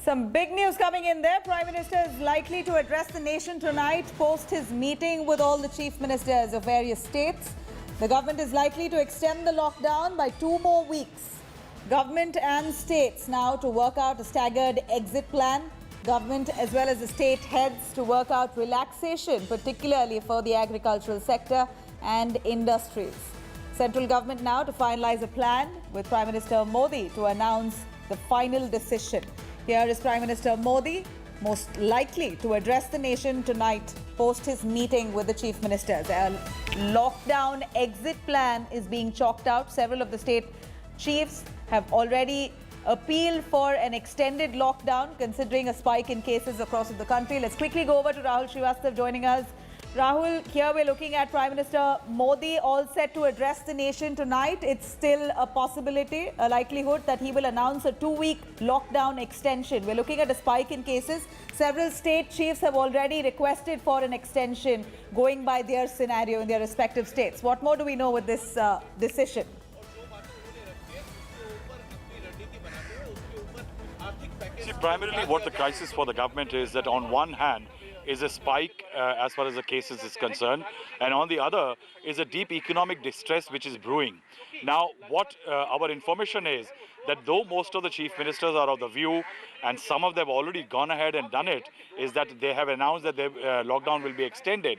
Some big news coming in there. Prime Minister is likely to address the nation tonight post his meeting with all the chief ministers of various states. The government is likely to extend the lockdown by 2 more weeks. Government and states now to work out a staggered exit plan. Government as well as the state heads to work out relaxation, particularly for the agricultural sector and industries. Central government now to finalize a plan with Prime Minister Modi to announce the final decision. Here is Prime Minister Modi, most likely to address the nation tonight post his meeting with the chief ministers. A lockdown exit plan is being chalked out. Several of the state chiefs have already appealed for an extended lockdown considering a spike in cases across the country. Let's quickly go over to Rahul Srivastav joining us. Rahul, here we're looking at Prime Minister Modi all set to address the nation tonight. It's still a possibility, a likelihood that he will announce a 2-week lockdown extension. We're looking at a spike in cases. Several state chiefs have already requested for an extension going by their scenario in their respective states. What more do we know with this decision? See, primarily what the crisis for the government is that on one hand is a spike as far as the cases is concerned, and on the other is a deep economic distress which is brewing. Now, what our information is that though most of the chief ministers are of the view, and some of them have already gone ahead and done it, is that they have announced that the lockdown will be extended.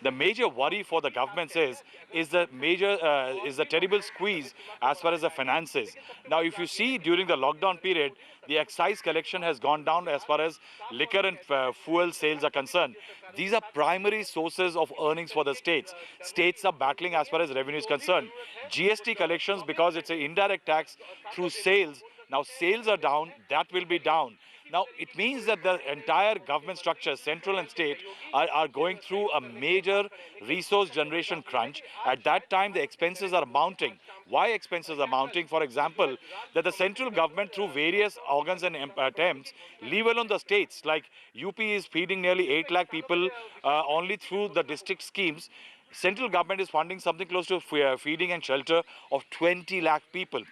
The major worry for the governments is the terrible squeeze as far as the finances. Now, if you see during the lockdown period, the excise collection has gone down as far as liquor and fuel sales are concerned. These are primary sources of earnings for the states. States are battling as far as revenue is concerned. GST collections, because it's an indirect tax through sales, now sales are down, that will be down. Now, it means that the entire government structure, central and state, are going through a major resource generation crunch. At that time, the expenses are mounting. Why expenses are mounting? For example, that the central government, through various organs and attempts, leave alone the states. Like UP is feeding nearly 8 lakh people only through the district schemes. Central government is funding something close to feeding and shelter of 20 lakh people.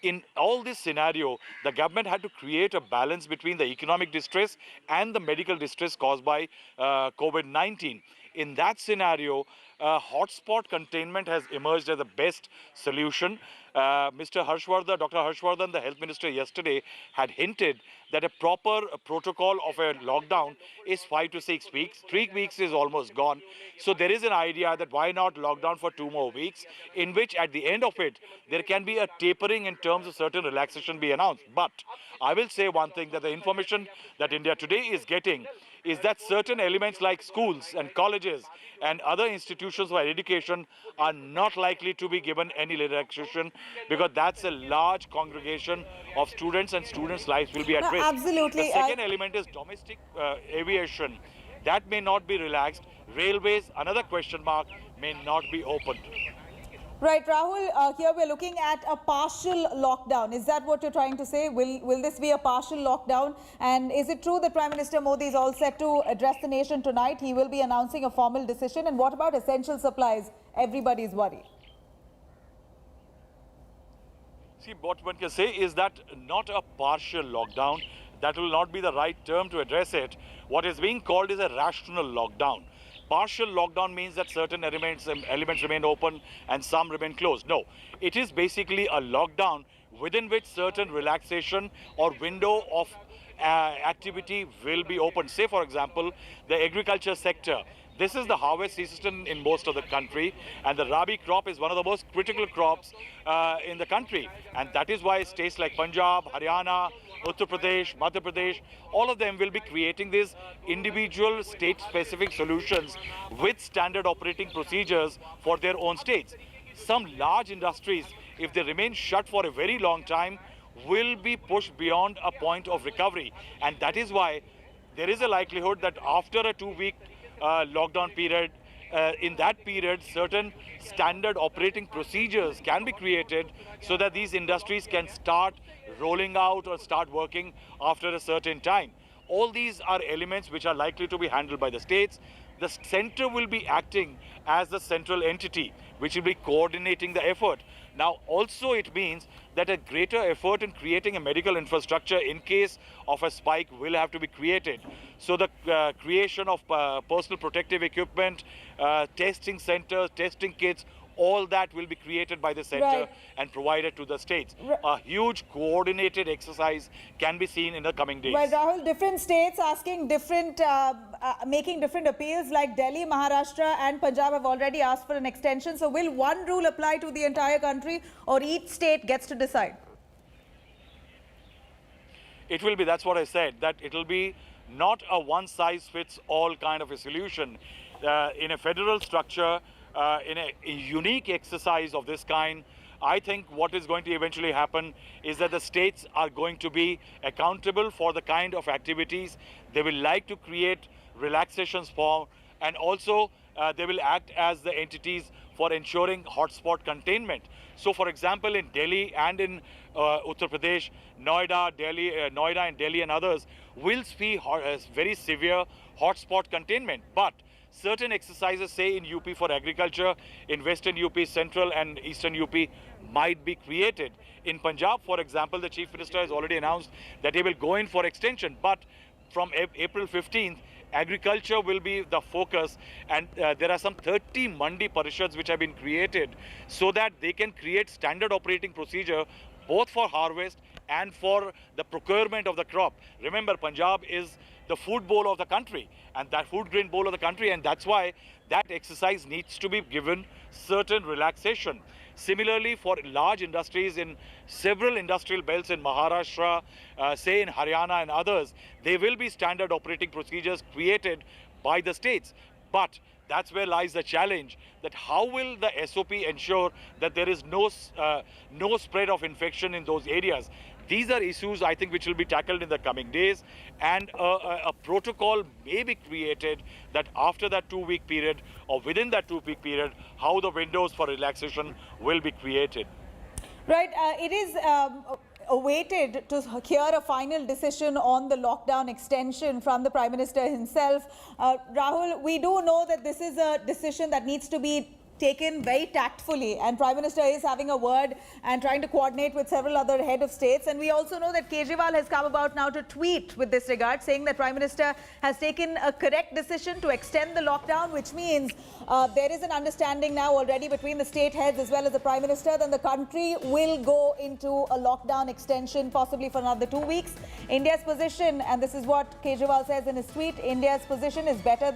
In all this scenario, the government had to create a balance between the economic distress and the medical distress caused by COVID-19. In that scenario, hotspot containment has emerged as the best solution. Dr. Harshvardhan, the health minister yesterday, had hinted that a proper protocol of a lockdown is 5 to 6 weeks. 3 weeks is almost gone. So there is an idea that why not lockdown for 2 more weeks, in which at the end of it, there can be a tapering in terms of certain relaxation be announced. But I will say one thing, that the information that India today is getting is that certain elements like schools and colleges and other institutions for education are not likely to be given any relaxation, because that's a large congregation of students and students' lives will be at risk. Absolutely. The second element is domestic aviation. That may not be relaxed. Railways, another question mark, may not be opened. Right, Rahul, here we're looking at a partial lockdown. Is that what you're trying to say? Will this be a partial lockdown? And is it true that Prime Minister Modi is all set to address the nation tonight? He will be announcing a formal decision. And what about essential supplies? Everybody's worried. See, what one can say is that not a partial lockdown. That will not be the right term to address it. What is being called is a rational lockdown. Partial lockdown means that certain elements remain open and some remain closed. No, it is basically a lockdown within which certain relaxation or window of activity will be open. Say, for example, the agriculture sector. This is the harvest season in most of the country, and the Rabi crop is one of the most critical crops in the country. And that is why states like Punjab, Haryana, Uttar Pradesh, Madhya Pradesh, all of them will be creating these individual state-specific solutions with standard operating procedures for their own states. Some large industries, if they remain shut for a very long time, will be pushed beyond a point of recovery. And that is why there is a likelihood that after a 2-week lockdown period, in that period, certain standard operating procedures can be created so that these industries can start rolling out or start working after a certain time. All these are elements which are likely to be handled by the states. The center will be acting as the central entity, which will be coordinating the effort. Now, also it means that a greater effort in creating a medical infrastructure in case of a spike will have to be created. So the creation of personal protective equipment, testing centers, testing kits, all that will be created by the center Right. and provided to the states. A huge coordinated exercise can be seen in the coming days. Well, Rahul, different states asking different, making different appeals, like Delhi, Maharashtra and Punjab have already asked for an extension. So will one rule apply to the entire country, or each state gets to decide? It will be, that's what I said, that it will be not a one-size-fits-all kind of a solution. In a federal structure, in a unique exercise of this kind, I think what is going to eventually happen is that the states are going to be accountable for the kind of activities they will like to create relaxations for, and also they will act as the entities for ensuring hotspot containment. So, for example, in Delhi and in Uttar Pradesh, Noida and Delhi and others will see very severe hotspot containment. But certain exercises, say in UP for agriculture, in Western UP, Central and Eastern UP, might be created. In Punjab, for example, the Chief Minister has already announced that he will go in for extension. But from April 15th, agriculture will be the focus, and there are some 30 mandi parishads which have been created so that they can create standard operating procedure both for harvest and for the procurement of the crop. Remember, Punjab is the food bowl of the country, and that food grain bowl of the country, and that's why that exercise needs to be given certain relaxation. Similarly, for large industries in several industrial belts in Maharashtra, say in Haryana and others, there will be standard operating procedures created by the states. But that's where lies the challenge, that how will the SOP ensure that there is no spread of infection in those areas. These are issues, I think, which will be tackled in the coming days, and a protocol may be created that after that 2-week period or within that 2-week period, how the windows for relaxation will be created. Right, it is awaited to hear a final decision on the lockdown extension from the Prime Minister himself. Rahul, we do know that this is a decision that needs to be taken very tactfully, and Prime Minister is having a word and trying to coordinate with several other head of states. And we also know that Kejriwal has come about now to tweet with this regard, saying that Prime Minister has taken a correct decision to extend the lockdown, which means there is an understanding now already between the state heads as well as the Prime Minister that the country will go into a lockdown extension possibly for another 2 weeks. India's position, and this is what Kejriwal says in his tweet, India's position is better than